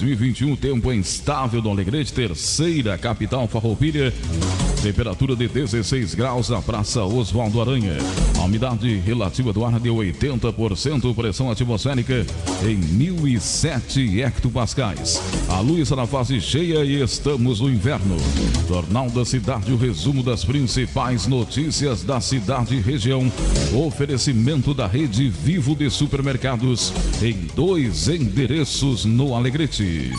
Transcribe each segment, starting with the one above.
2021. Tempo instável no Alegrete, terceira capital farroupilha. Temperatura de 16 graus na Praça Oswaldo Aranha. A umidade relativa do ar de 80%, pressão atmosférica em 1007 hectopascais. A luz está na fase cheia e estamos no inverno. Jornal da Cidade, o resumo das principais notícias da cidade e região. Oferecimento da rede Vivo de Supermercados em 2 endereços no Alegrete.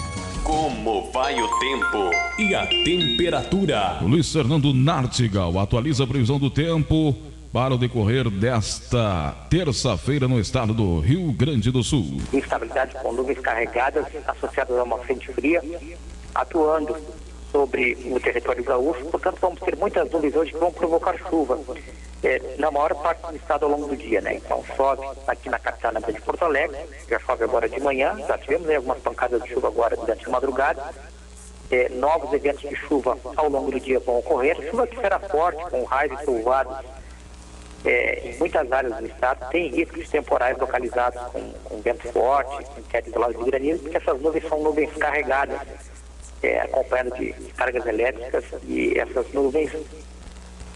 Como vai o tempo e a temperatura? O Luiz Fernando Nartigal atualiza a previsão do tempo para o decorrer desta terça-feira no estado do Rio Grande do Sul. Instabilidade com nuvens carregadas associadas a uma frente fria atuando sobre o território gaúcho, portanto vamos ter muitas nuvens hoje que vão provocar chuva na maior parte do estado ao longo do dia, né? Então chove aqui na capital de Porto Alegre, já chove agora de manhã, já tivemos aí algumas pancadas de chuva agora durante a madrugada. Novos eventos de chuva ao longo do dia vão ocorrer, chuva que será forte, com raios e trovoadas em muitas áreas do estado. Tem riscos temporais localizados com vento forte, com queda isolada de granizo, porque essas nuvens são nuvens carregadas, acompanhadas de cargas elétricas, e essas nuvens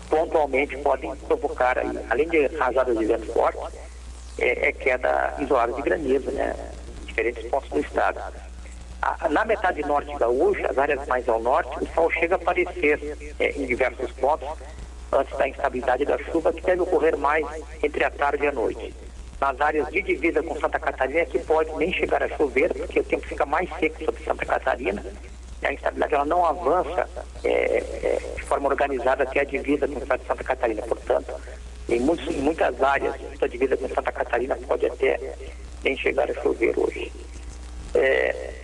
pontualmente podem provocar, além de rajadas de vento forte, queda isolada de granizo, né, em diferentes pontos do estado. Na metade norte gaúcha, as áreas mais ao norte, o sol chega a aparecer em diversos pontos antes da instabilidade da chuva, que deve ocorrer mais entre a tarde e a noite. Nas áreas de divisa com Santa Catarina, que pode nem chegar a chover, porque o tempo fica mais seco sobre Santa Catarina. A instabilidade ela não avança de forma organizada até a divisa com o estado de Santa Catarina. Portanto, em muitas áreas da divisa com Santa Catarina pode até nem chegar a chover hoje.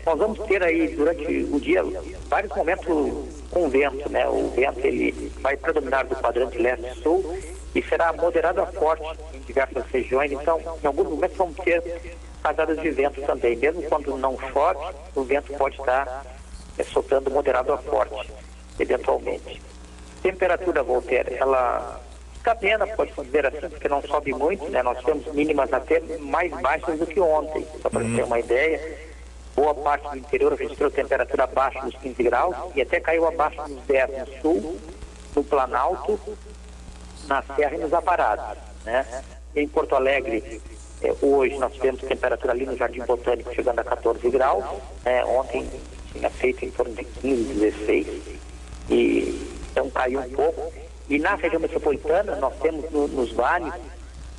Nós vamos ter aí durante o dia vários momentos com vento, né? O vento ele vai predominar do quadrante leste-sul e será moderado a forte em diversas regiões. Então, em alguns momentos vamos ter rajadas de vento também. Mesmo quando não chove, o vento pode estar soltando moderado a forte, eventualmente. Temperatura, Voltaire, ela fica amena, pode dizer assim, porque não sobe muito, né? Nós temos mínimas até mais baixas do que ontem, só para ter uma ideia. Boa parte do interior registrou temperatura abaixo dos 15 graus e até caiu abaixo dos 10 no sul, no Planalto, na Serra e nos Aparados, né? Em Porto Alegre, hoje nós tivemos temperatura ali no Jardim Botânico chegando a 14 graus, ontem tinha feito em torno de 15, 16, e então caiu um pouco. E na região metropolitana nós temos nos vales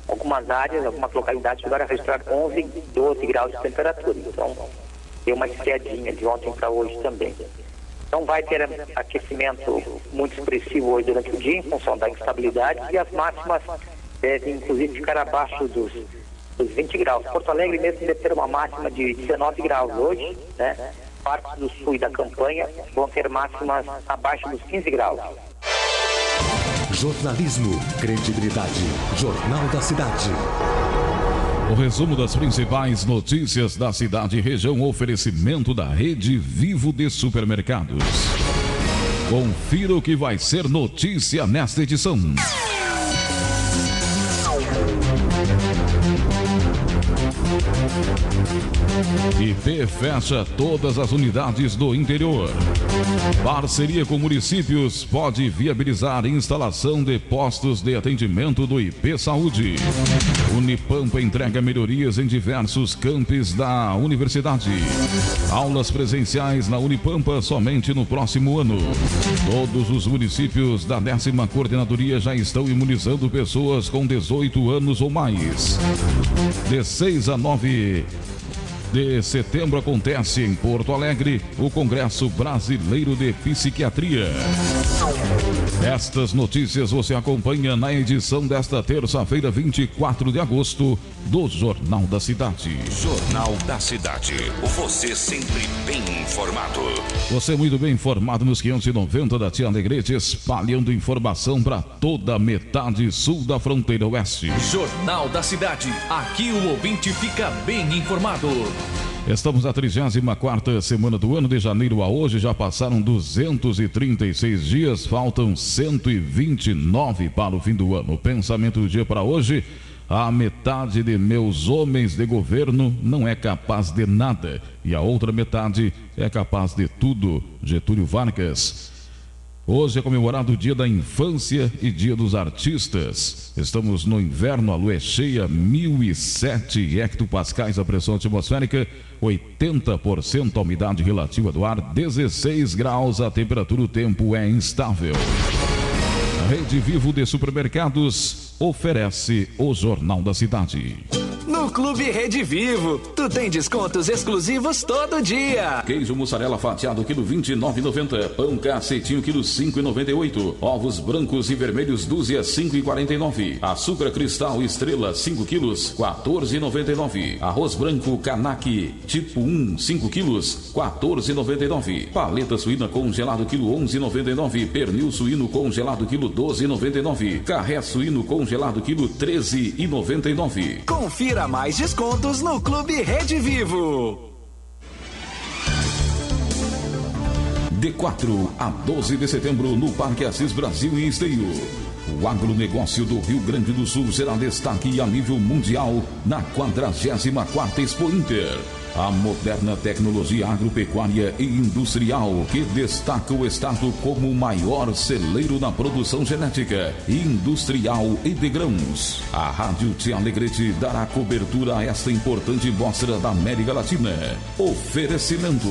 algumas áreas, algumas localidades chegaram a registrar 11, 12 graus de temperatura. Então deu uma esfriadinha de ontem para hoje também. Então vai ter aquecimento muito expressivo hoje durante o dia em função da instabilidade, e as máximas devem inclusive ficar abaixo dos 20 graus. Porto Alegre mesmo deve ter uma máxima de 19 graus hoje, né? Partes do sul e da campanha vão ter máximas abaixo dos 15 graus. Jornalismo, credibilidade. Jornal da Cidade. O resumo das principais notícias da cidade e região, oferecimento da rede Vivo de Supermercados. Confira o que vai ser notícia nesta edição. IP fecha todas as unidades do interior. Parceria com municípios pode viabilizar instalação de postos de atendimento do IP Saúde. Unipampa entrega melhorias em diversos campos da universidade. Aulas presenciais na Unipampa somente no próximo ano. Todos os municípios da 10ª Coordenadoria já estão imunizando pessoas com 18 anos ou mais. De 6 a 9 de setembro acontece em Porto Alegre o Congresso Brasileiro de Psiquiatria. Estas notícias você acompanha na edição desta terça-feira, 24 de agosto, do Jornal da Cidade. Jornal da Cidade. Você sempre bem informado. Você muito bem informado nos 590 da Tia Alegrete, espalhando informação para toda a metade sul da fronteira oeste. Jornal da Cidade. Aqui o ouvinte fica bem informado. Estamos na 34ª semana do ano, de janeiro a hoje, já passaram 236 dias, faltam 129 para o fim do ano. O pensamento do dia para hoje: A metade de meus homens de governo não é capaz de nada e a outra metade é capaz de tudo. Getúlio Vargas. Hoje é comemorado o Dia da Infância e Dia dos Artistas. Estamos no inverno, a lua é cheia, 1007 hectopascais a pressão atmosférica, 80% a umidade relativa do ar, 16 graus a temperatura, o tempo é instável. A Rede Vivo de Supermercados oferece o Jornal da Cidade. No Clube Rede Vivo, tu tem descontos exclusivos todo dia. Queijo mussarela fatiado, quilo 29,90. Pão cacetinho, quilo 5,98. Ovos brancos e vermelhos, dúzia, 5,49. Açúcar cristal estrela, 5 quilos, 14,99. Arroz branco Canaki, tipo 1, 5 quilos, 14,99. Paleta suína congelado, quilo 11,99. Pernil suíno congelado, quilo 12,99. Carré suíno congelado, quilo 13,99. Confira mais descontos no Clube Rede Vivo. De 4 a 12 de setembro, no Parque Assis Brasil em Esteio. O agronegócio do Rio Grande do Sul será destaque a nível mundial na 44ª Expo Inter. A moderna tecnologia agropecuária e industrial que destaca o estado como o maior celeiro na produção genética, industrial e de grãos. A Rádio Tia Alegrete dará cobertura a esta importante mostra da América Latina. Oferecimento: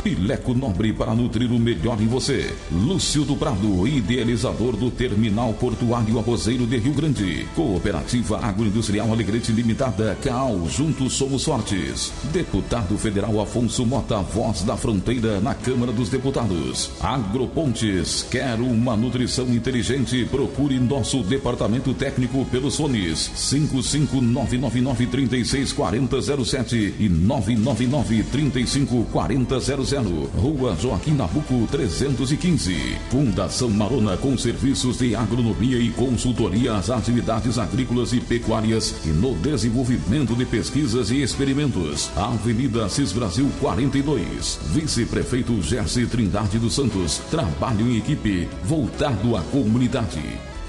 Pileco Nobre, para nutrir o melhor em você. Lúcio do Prado, idealizador do Terminal Portuário Arrozeiro de Rio Grande. Cooperativa Agroindustrial Alegrete Limitada, CAAL, juntos somos fortes. Deputado Federal Afonso Mota, voz da fronteira na Câmara dos Deputados. Agropontes, quer uma nutrição inteligente? Procure nosso departamento técnico pelos fones 55999364007 e 999354000. Rua Joaquim Nabuco 315. Fundação Marona, com serviços de agronomia e consultoria às atividades agrícolas e pecuárias e no desenvolvimento de pesquisas e experimentos. Avenida Assis Brasil 42. Vice-prefeito Gersi Trindade dos Santos. Trabalho em equipe voltado à comunidade.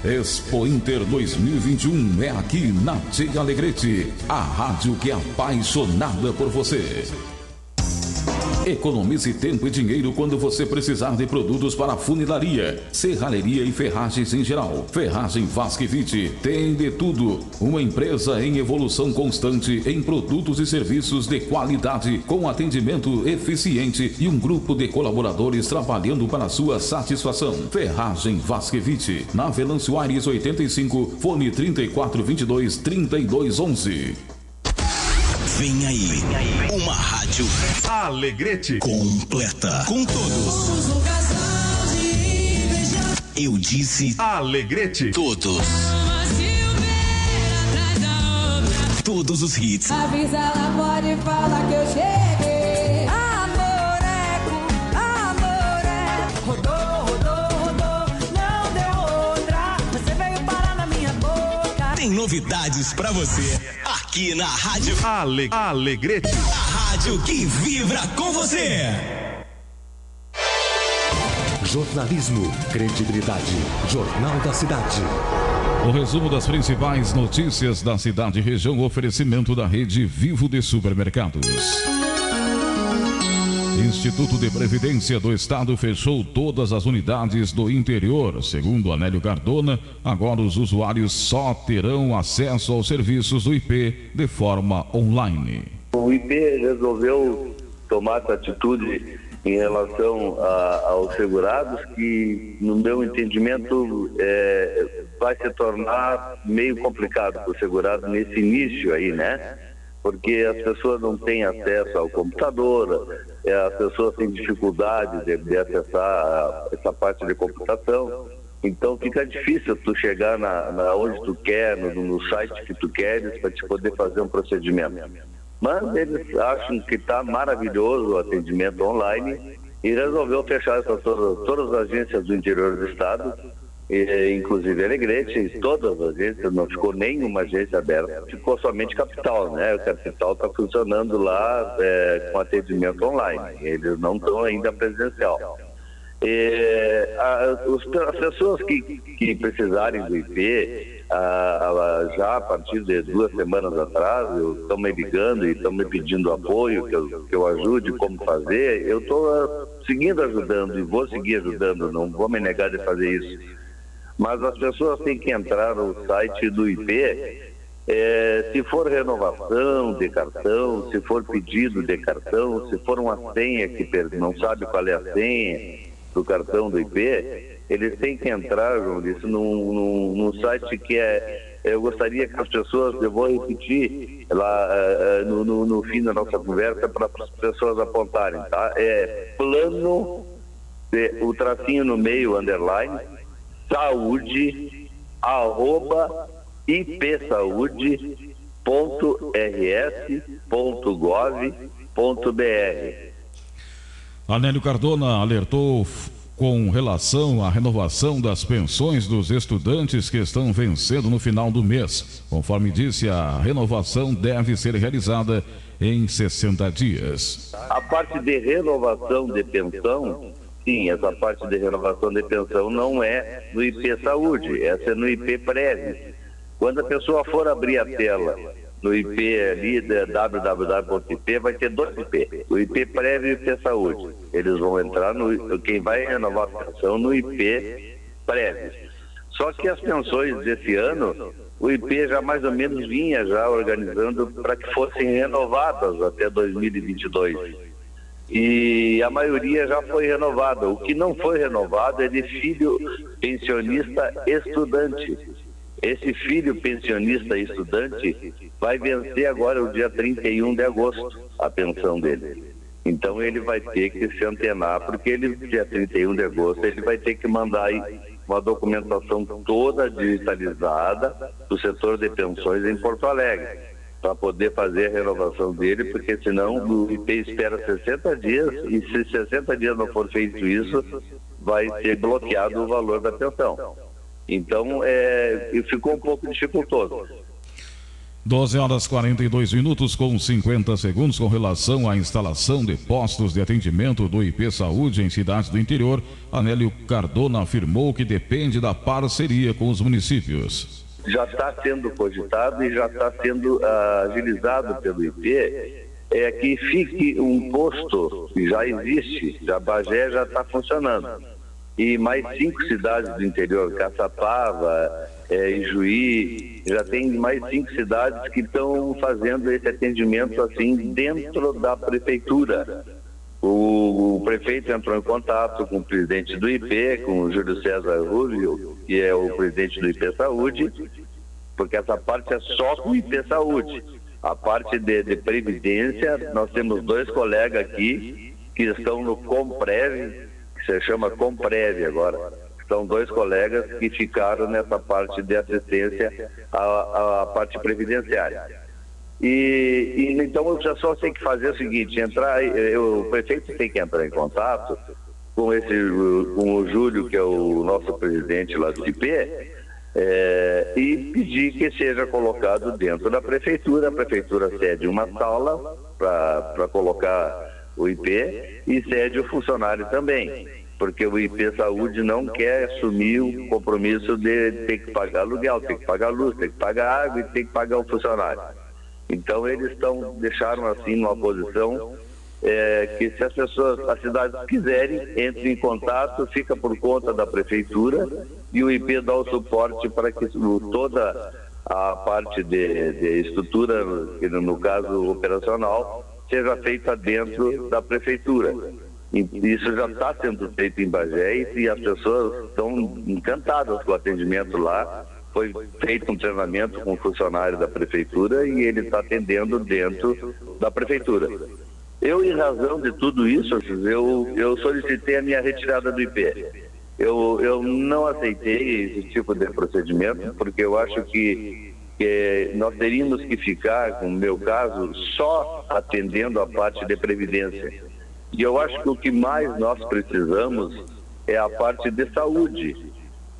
Expo Inter 2021 é aqui na Tia Alegrete, a rádio que é apaixonada por você. Economize tempo e dinheiro quando você precisar de produtos para funilaria, serralheria e ferragens em geral. Ferragem Vasquevite tem de tudo. Uma empresa em evolução constante em produtos e serviços de qualidade, com atendimento eficiente e um grupo de colaboradores trabalhando para sua satisfação. Ferragem Vasquevite, na Venâncio Aires 85, fone 3422-3211. Vem aí, uma rádio Alegrete completa, com todos. Eu disse Alegrete, todos. Todos os hits. Avisa, ela pode falar que eu cheguei. Amoreco, rodou, não deu outra. Você veio parar na minha boca. Tem novidades pra você aqui na rádio Alegrete, a rádio que vibra com você. Jornalismo, credibilidade, Jornal da Cidade. O resumo das principais notícias da cidade e região, oferecimento da Rede Vivo de Supermercados. Instituto de Previdência do Estado fechou todas as unidades do interior. Segundo Anélio Cardona, agora os usuários só terão acesso aos serviços do IP de forma online. O IP resolveu tomar essa atitude em relação aos segurados, que, no meu entendimento, vai se tornar meio complicado para o segurado nesse início aí, né? Porque as pessoas não têm acesso ao computador, as pessoas têm dificuldade de acessar essa parte de computação, então fica difícil tu chegar na onde tu quer, no site que tu queres, para te poder fazer um procedimento. Mas eles acham que está maravilhoso o atendimento online e resolveu fechar todas as agências do interior do estado, inclusive Alegrete, todas as agências, não ficou nenhuma agência aberta, ficou somente Capital, né? O Capital está funcionando lá com atendimento online, eles não estão ainda presencial. As pessoas que precisarem do IP, já a partir de 2 semanas atrás, estão me ligando e estão me pedindo apoio, que eu ajude como fazer. Eu estou seguindo ajudando e vou seguir ajudando, não vou me negar de fazer isso. Mas as pessoas têm que entrar no site do IP, se for renovação de cartão, se for pedido de cartão, se for uma senha que não sabe qual é a senha do cartão do IP, eles têm que entrar, João, isso num site que eu gostaria que as pessoas, eu vou repetir lá no fim da nossa conversa para as pessoas apontarem, tá? É plano, o tracinho no meio, underline, saúde, @ipsaúde.rs.gov.br. Anélio Cardona alertou com relação à renovação das pensões dos estudantes que estão vencendo no final do mês. Conforme disse, a renovação deve ser realizada em 60 dias. A parte de renovação de pensão, sim, essa parte de renovação de pensão não é no IP Saúde, essa é no IP Prev. Quando a pessoa for abrir a tela no IP ali, www.ip, vai ter 2 IP, o IP Prev e o IP Saúde. Eles vão entrar quem vai renovar a pensão no IP Prev. Só que as pensões desse ano, o IP já mais ou menos vinha já organizando para que fossem renovadas até 2022. E a maioria já foi renovada. O que não foi renovado é de filho pensionista estudante. Esse filho pensionista estudante vai vencer agora o dia 31 de agosto, a pensão dele. Então ele vai ter que se antenar, porque dia 31 de agosto, ele vai ter que mandar aí uma documentação toda digitalizada do setor de pensões em Porto Alegre, para poder fazer a renovação dele, porque senão o IP espera 60 dias e se 60 dias não for feito isso, vai ser bloqueado o valor da pensão. Então, ficou um pouco dificultoso. 12h42 com 50 segundos. Com relação à instalação de postos de atendimento do IP Saúde em cidades do interior, Anélio Cardona afirmou que depende da parceria com os municípios. Já está sendo cogitado e já está sendo agilizado pelo IP, que fique um posto que já existe, Bagé já está funcionando. E mais 5 cidades do interior, Caçapava, Ijuí, já tem mais 5 cidades que estão fazendo esse atendimento assim dentro da prefeitura. O prefeito entrou em contato com o presidente do IP, com o Júlio César Rubio, que é o presidente do IP Saúde, porque essa parte é só com o IP Saúde. A parte de previdência, nós temos 2 colegas aqui que estão no Comprev, que se chama Comprev agora. São 2 colegas que ficaram nessa parte de assistência à parte previdenciária. E então o pessoal tem que fazer o seguinte, o prefeito tem que entrar em contato com o Júlio, que é o nosso presidente lá do IP, e pedir que seja colocado dentro da prefeitura. A prefeitura cede uma sala para colocar o IP e cede o funcionário também, porque o IP Saúde não quer assumir o compromisso de ter que pagar aluguel, ter que pagar luz, ter que pagar água e ter que pagar o funcionário. Então eles deixaram assim numa posição que se as cidades quiserem, entrem em contato, fica por conta da prefeitura e o IP dá o suporte para que toda a parte de estrutura, no caso operacional, seja feita dentro da prefeitura. Isso já está sendo feito em Bagé e as pessoas estão encantadas com o atendimento lá. Foi feito um treinamento com um funcionário da prefeitura e ele está atendendo dentro da prefeitura. Eu, em razão de tudo isso, eu solicitei a minha retirada do IP. Eu não aceitei esse tipo de procedimento, porque eu acho que nós teríamos que ficar, no meu caso, só atendendo a parte de previdência. E eu acho que o que mais nós precisamos é a parte de saúde.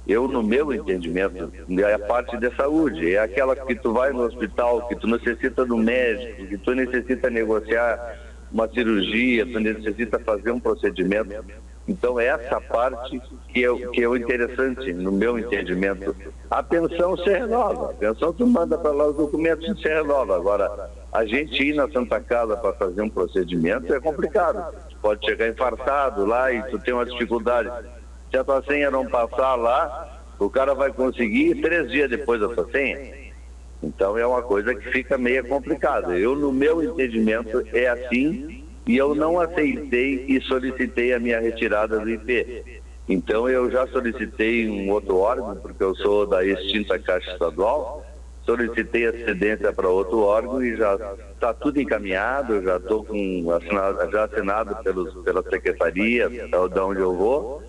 No meu entendimento, é a parte de saúde, é aquela que tu vai no hospital, que tu necessita do médico, que tu necessita negociar uma cirurgia, tu necessita fazer um procedimento. Então, essa parte que é o interessante, no meu entendimento. A pensão se renova. A pensão tu manda para lá os documentos e se renova. Agora, a gente ir na Santa Casa para fazer um procedimento é complicado. Tu pode chegar infartado lá e tu tem uma dificuldade. Se a tua senha não passar lá, o cara vai conseguir 3 dias depois da tua senha. Então, é uma coisa que fica meio complicada. Eu, no meu entendimento, é assim. E eu não aceitei e solicitei a minha retirada do IP. Então, eu já solicitei um outro órgão, porque eu sou da extinta Caixa Estadual, solicitei a cedência para outro órgão e já está tudo encaminhado, já estou já assinado pela secretaria, de onde eu vou,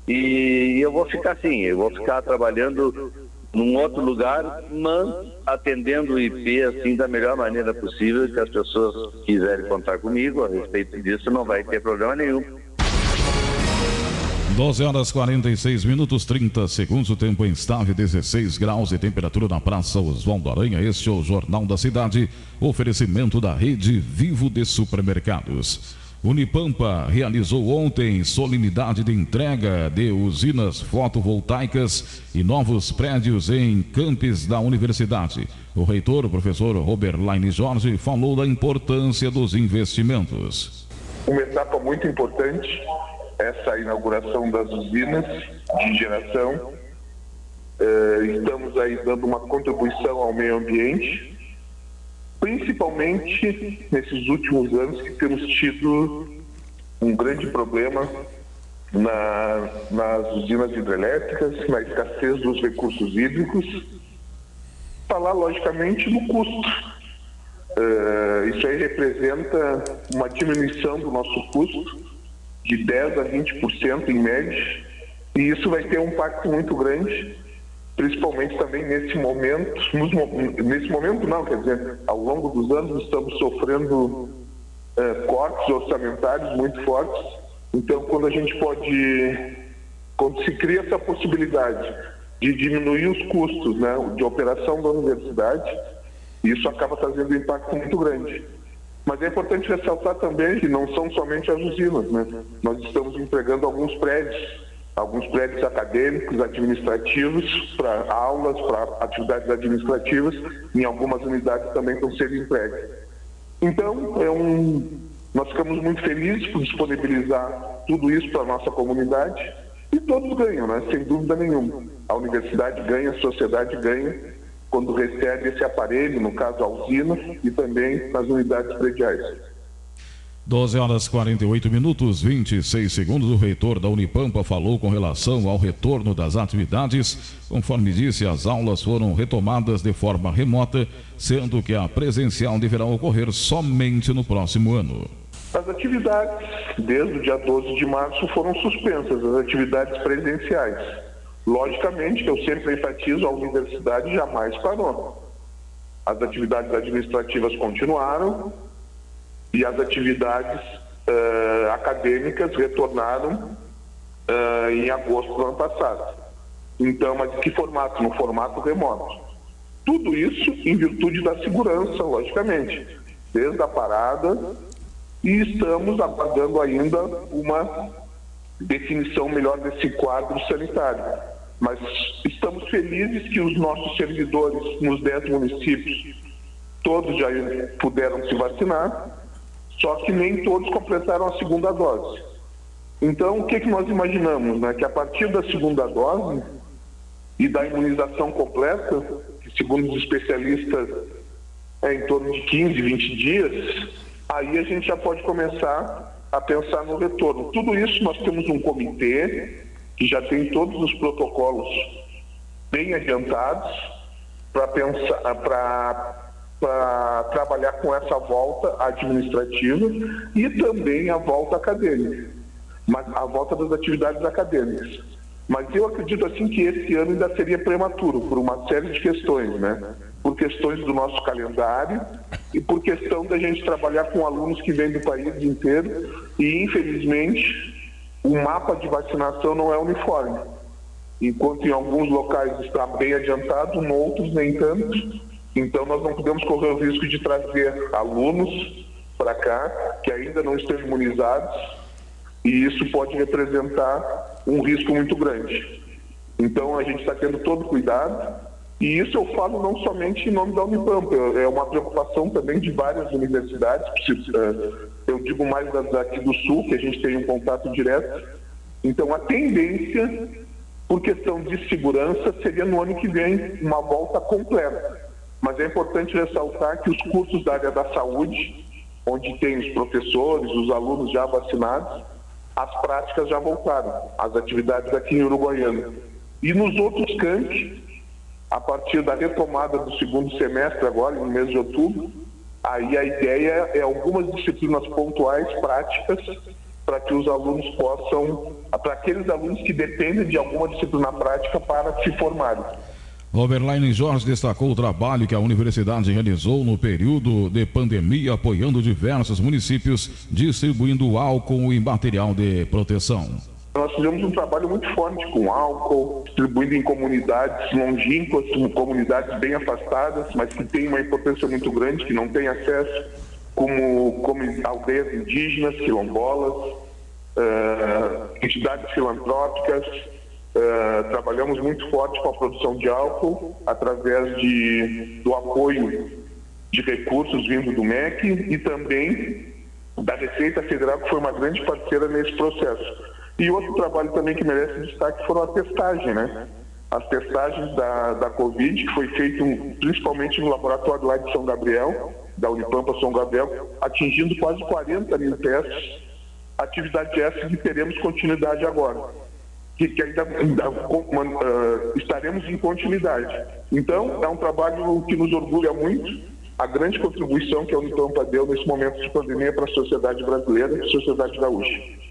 e eu vou ficar assim, eu vou ficar trabalhando num outro lugar, mas atendendo o IP assim da melhor maneira possível, que as pessoas quiserem contar comigo a respeito disso, não vai ter problema nenhum. 12h46, 30 segundos, o tempo instável, 16 graus de temperatura na Praça Oswaldo Aranha. Este é o Jornal da Cidade, oferecimento da Rede Vivo de Supermercados. Unipampa realizou ontem solenidade de entrega de usinas fotovoltaicas e novos prédios em campus da universidade. O reitor, o professor Robert Laine Jorge, falou da importância dos investimentos. Uma etapa muito importante, essa inauguração das usinas de geração. Estamos aí dando uma contribuição ao meio ambiente, principalmente nesses últimos anos que temos tido um grande problema nas usinas hidrelétricas, na escassez dos recursos hídricos. Falar, logicamente, no custo. Isso aí representa uma diminuição do nosso custo de 10% a 20% em média, e isso vai ter um impacto muito grande, principalmente também nesse momento, ao longo dos anos estamos sofrendo cortes orçamentários muito fortes. Então, quando se cria essa possibilidade de diminuir os custos, né, de operação da universidade, isso acaba trazendo um impacto muito grande. Mas é importante ressaltar também que não são somente as usinas, né? Nós estamos entregando alguns prédios acadêmicos, administrativos, para aulas, para atividades administrativas, em algumas unidades também estão sendo entregues. Então, nós ficamos muito felizes por disponibilizar tudo isso para a nossa comunidade, e todos ganham, né? Sem dúvida nenhuma. A universidade ganha, a sociedade ganha, quando recebe esse aparelho, no caso a usina, e também nas unidades prediais. 12h48, 26 segundos. O reitor da Unipampa falou com relação ao retorno das atividades. Conforme disse, as aulas foram retomadas de forma remota, sendo que a presencial deverá ocorrer somente no próximo ano. As atividades, desde o dia 12 de março, foram suspensas, as atividades presenciais. Logicamente, que eu sempre enfatizo, a universidade jamais parou. As atividades administrativas continuaram e as atividades acadêmicas retornaram em agosto do ano passado. Então, mas em que formato? No formato remoto. Tudo isso em virtude da segurança, logicamente, desde a parada, e estamos aguardando ainda uma definição melhor desse quadro sanitário. Mas estamos felizes que os nossos servidores nos 10 municípios, todos já puderam se vacinar, só que nem todos completaram a segunda dose. Então, o que nós imaginamos? Né? Que a partir da segunda dose e da imunização completa, que segundo os especialistas é em torno de 15, 20 dias, aí a gente já pode começar a pensar no retorno. Tudo isso nós temos um comitê que já tem todos os protocolos bem adiantados para trabalhar com essa volta administrativa e também a volta acadêmica, mas a volta das atividades acadêmicas. Mas eu acredito assim que esse ano ainda seria prematuro, por uma série de questões, né? Por questões do nosso calendário e por questão da gente trabalhar com alunos que vêm do país inteiro e, infelizmente, o mapa de vacinação não é uniforme. Enquanto em alguns locais está bem adiantado, em outros nem tanto. Então nós não podemos correr o risco de trazer alunos para cá que ainda não estão imunizados e isso pode representar um risco muito grande. Então a gente está tendo todo cuidado, e isso eu falo não somente em nome da Unipampa, é uma preocupação também de várias universidades, eu digo mais daqui do Sul, que a gente tem um contato direto. Então a tendência, por questão de segurança, seria no ano que vem uma volta completa. Mas é importante ressaltar que os cursos da área da saúde, onde tem os professores, os alunos já vacinados, as práticas já voltaram, as atividades aqui em Uruguaiana. E nos outros campi, a partir da retomada do segundo semestre agora, no mês de outubro, aí a ideia é algumas disciplinas pontuais, práticas, para que os alunos possam, para aqueles alunos que dependem de alguma disciplina prática para se formarem. Oberlaine Jorge destacou o trabalho que a universidade realizou no período de pandemia, apoiando diversos municípios, distribuindo álcool e material de proteção. Nós fizemos um trabalho muito forte com álcool, distribuindo em comunidades longínquas, comunidades bem afastadas, mas que têm uma importância muito grande, que não têm acesso, como aldeias indígenas, quilombolas, entidades filantrópicas. Trabalhamos muito forte com a produção de álcool, através do apoio de recursos vindo do MEC e também da Receita Federal, que foi uma grande parceira nesse processo. E outro trabalho também que merece destaque foram a testagem, né? As testagens da Covid, que foi feito principalmente no laboratório lá de São Gabriel, da Unipampa São Gabriel, atingindo quase 40 mil testes. Atividade essa que teremos continuidade agora, que ainda estaremos em continuidade. Então, é um trabalho que nos orgulha muito, a grande contribuição que a Unipampa deu nesse momento de pandemia para a sociedade brasileira e a sociedade gaúcha.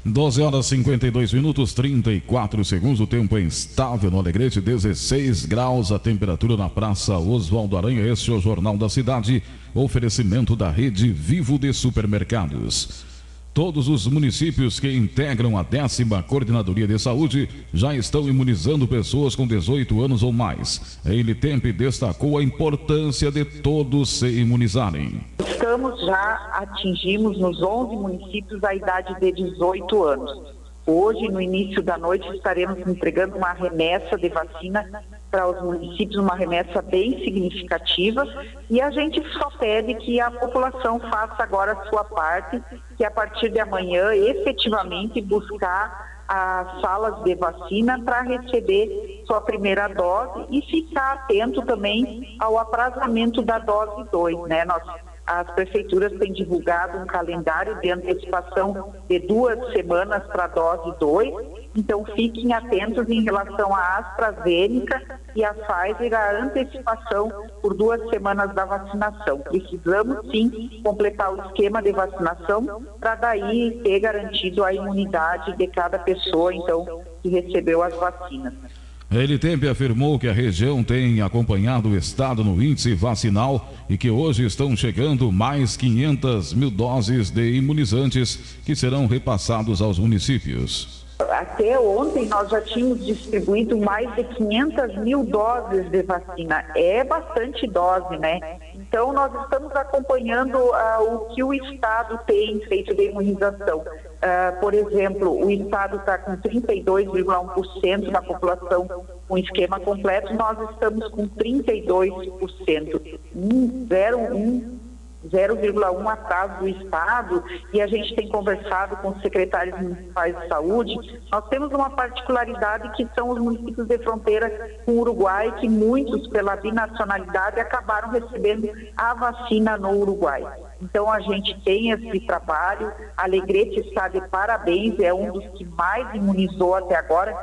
12 horas 52 minutos 34 segundos, o tempo é instável no Alegrete, 16 graus a temperatura na Praça Oswaldo Aranha. Este é o Jornal da Cidade, oferecimento da Rede Vivo de Supermercados. Todos os municípios que integram a 10ª Coordenadoria de Saúde já estão imunizando pessoas com 18 anos ou mais. A Elitemp destacou a importância de todos se imunizarem. Atingimos nos 11 municípios a idade de 18 anos. Hoje, no início da noite, estaremos entregando uma remessa de vacina para os municípios, uma remessa bem significativa, e a gente só pede que a população faça agora a sua parte, que a partir de amanhã, efetivamente, buscar as salas de vacina para receber sua primeira dose e ficar atento também ao aprazamento da dose 2, né? As prefeituras têm divulgado um calendário de antecipação de 2 semanas para a dose 2, então fiquem atentos em relação à AstraZeneca e à Pfizer, a antecipação por 2 semanas da vacinação. Precisamos sim completar o esquema de vacinação para daí ter garantido a imunidade de cada pessoa, então, que recebeu as vacinas. A Elitemp afirmou que a região tem acompanhado o estado no índice vacinal e que hoje estão chegando mais 500 mil doses de imunizantes que serão repassados aos municípios. Até ontem nós já tínhamos distribuído mais de 500 mil doses de vacina. É bastante dose, né? Então nós estamos acompanhando o que o Estado tem feito de imunização. Por exemplo, o Estado está com 32,1% da população com esquema completo, nós estamos com 32%, 0,1 atrás do Estado, e a gente tem conversado com os secretários municipais de saúde. Nós temos uma particularidade que são os municípios de fronteira com o Uruguai, que muitos, pela binacionalidade, acabaram recebendo a vacina no Uruguai. Então a gente tem esse trabalho, a Alegrete está de parabéns, é um dos que mais imunizou até agora.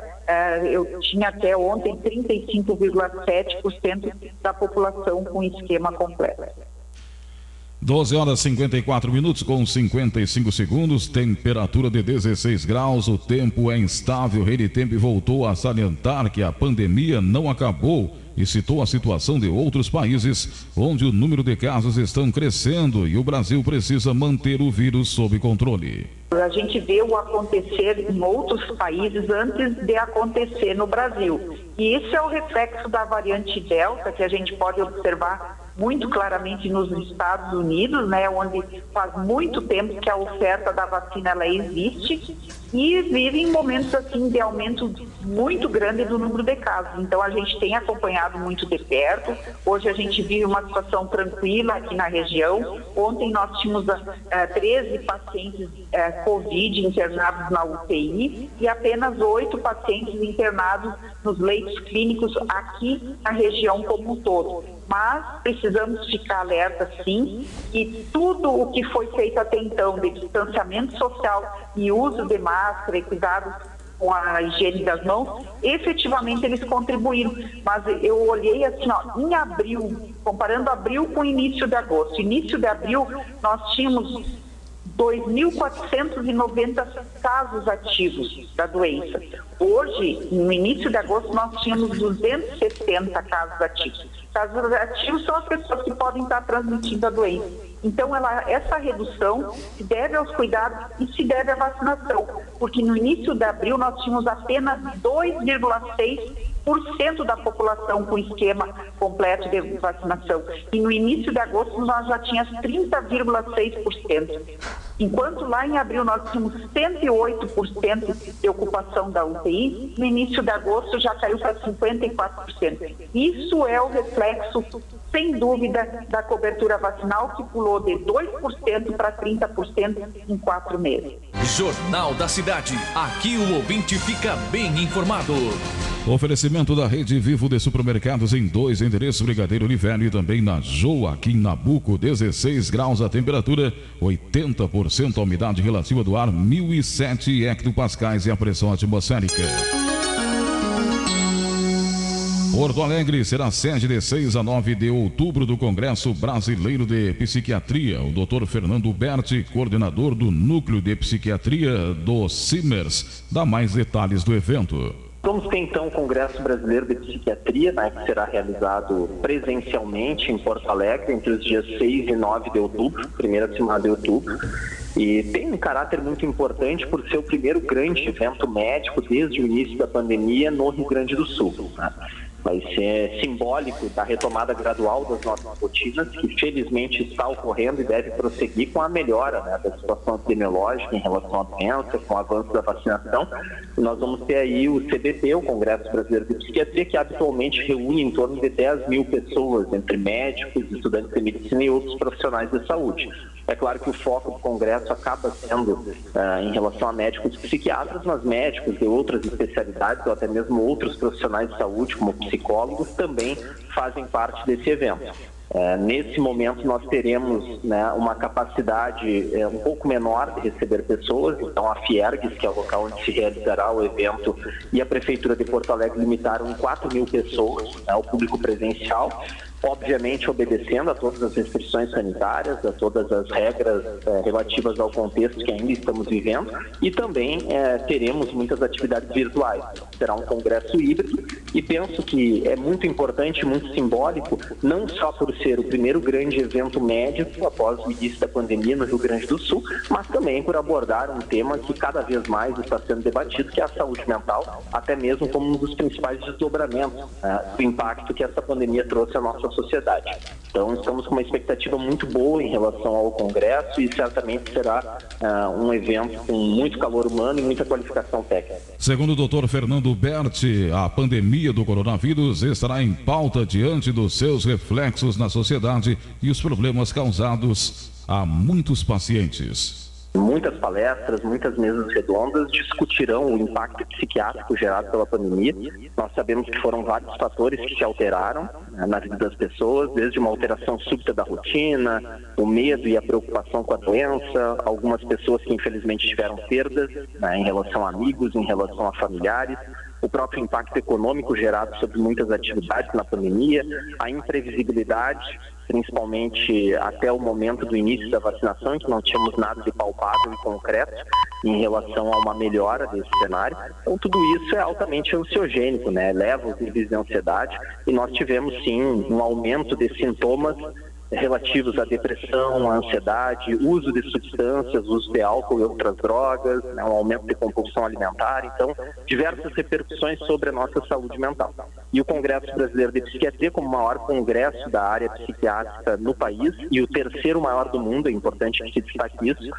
Eu tinha até ontem 35,7% da população com esquema completo. 12 horas 54 minutos com 55 segundos, temperatura de 16 graus, o tempo é instável. Elitemp voltou a salientar que a pandemia não acabou e citou a situação de outros países onde o número de casos estão crescendo e o Brasil precisa manter o vírus sob controle. A gente vê o acontecer em outros países antes de acontecer no Brasil. E isso é o reflexo da variante Delta, que a gente pode observar muito claramente nos Estados Unidos, né, onde faz muito tempo que a oferta da vacina ela existe e vivem momentos assim de aumento muito grande do número de casos. Então a gente tem acompanhado muito de perto. Hoje a gente vive uma situação tranquila aqui na região. Ontem nós tínhamos 13 pacientes Covid internados na UTI e apenas 8 pacientes internados nos leitos clínicos aqui na região como um todo. Mas precisamos ficar alerta, sim, e tudo o que foi feito até então de distanciamento social e uso de máscara e cuidado com a higiene das mãos, efetivamente eles contribuíram. Mas eu olhei assim, ó, em abril, comparando abril com o início de agosto. Início de abril, nós tínhamos 2.490 casos ativos da doença. Hoje, no início de agosto, nós tínhamos 270 casos ativos. Casos ativos são as pessoas que podem estar transmitindo a doença. Então, essa redução se deve aos cuidados e se deve à vacinação, porque no início de abril nós tínhamos apenas 2,6% da população com esquema completo de vacinação. E no início de agosto nós já tínhamos 30,6%. Enquanto lá em abril nós tínhamos 108% de ocupação da UTI, no início de agosto já caiu para 54%. Isso é o reflexo, sem dúvida, da cobertura vacinal, que pulou de 2% para 30% em 4 meses. Jornal da Cidade. Aqui o ouvinte fica bem informado. Oferecimento da Rede Vivo de Supermercados em 2 endereços, Brigadeiro Olivério e também na Joaquim Nabuco, 16 graus a temperatura, 80% a umidade relativa do ar, 1.007 hectopascais e a pressão atmosférica. Porto Alegre será sede de 6 a 9 de outubro do Congresso Brasileiro de Psiquiatria. O Dr. Fernando Berti, coordenador do Núcleo de Psiquiatria do CIMERS, dá mais detalhes do evento. Vamos ter então o Congresso Brasileiro de Psiquiatria, né, que será realizado presencialmente em Porto Alegre entre os dias 6 e 9 de outubro, primeira semana de outubro. E tem um caráter muito importante por ser o primeiro grande evento médico desde o início da pandemia no Rio Grande do Sul, né? Vai ser simbólico da retomada gradual das nossas rotinas, que felizmente está ocorrendo e deve prosseguir com a melhora, né, da situação epidemiológica em relação à doença, com o avanço da vacinação. E nós vamos ter aí o CBP, o Congresso Brasileiro de Psiquiatria, que habitualmente reúne em torno de 10 mil pessoas, entre médicos, estudantes de medicina e outros profissionais de saúde. É claro que o foco do Congresso acaba sendo em relação a médicos psiquiatras, mas médicos de outras especialidades ou até mesmo outros profissionais de saúde, como psicólogos, também fazem parte desse evento. Nesse momento nós teremos, né, uma capacidade um pouco menor de receber pessoas, então a Fiergues, que é o local onde se realizará o evento, e a Prefeitura de Porto Alegre limitaram em 4 mil pessoas, né, o público presencial, obviamente obedecendo a todas as restrições sanitárias, a todas as regras relativas ao contexto que ainda estamos vivendo, e também teremos muitas atividades virtuais. Será um congresso híbrido e penso que é muito importante, muito simbólico, não só por ser o primeiro grande evento médico após o início da pandemia no Rio Grande do Sul, mas também por abordar um tema que cada vez mais está sendo debatido, que é a saúde mental, até mesmo como um dos principais desdobramentos do impacto que essa pandemia trouxe à nossa sociedade. Então, estamos com uma expectativa muito boa em relação ao Congresso e certamente será um evento com muito calor humano e muita qualificação técnica. Segundo o Dr. Fernando Berti, a pandemia do coronavírus estará em pauta diante dos seus reflexos na sociedade e os problemas causados a muitos pacientes. Muitas palestras, muitas mesas redondas discutirão o impacto psiquiátrico gerado pela pandemia. Nós sabemos que foram vários fatores que se alteraram na vida das pessoas, desde uma alteração súbita da rotina, o medo e a preocupação com a doença, algumas pessoas que infelizmente tiveram perdas, né, em relação a amigos, em relação a familiares, o próprio impacto econômico gerado sobre muitas atividades na pandemia, a imprevisibilidade, principalmente até o momento do início da vacinação, em que não tínhamos nada de palpável e concreto em relação a uma melhora desse cenário. Então, tudo isso é altamente ansiogênico, né? Leva os níveis de ansiedade e nós tivemos, sim, um aumento de sintomas relativos à depressão, à ansiedade, uso de substâncias, uso de álcool e outras drogas, né, um aumento de compulsão alimentar, então diversas repercussões sobre a nossa saúde mental. E o Congresso Brasileiro de Psiquiatria, como o maior congresso da área psiquiátrica no país e o terceiro maior do mundo, é importante que se destaque isso,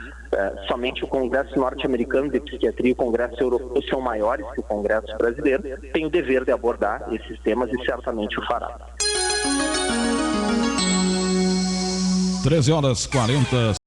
somente o Congresso norte-americano de Psiquiatria e o Congresso europeu são maiores que o Congresso Brasileiro, tem o dever de abordar esses temas e certamente o fará. 13h40.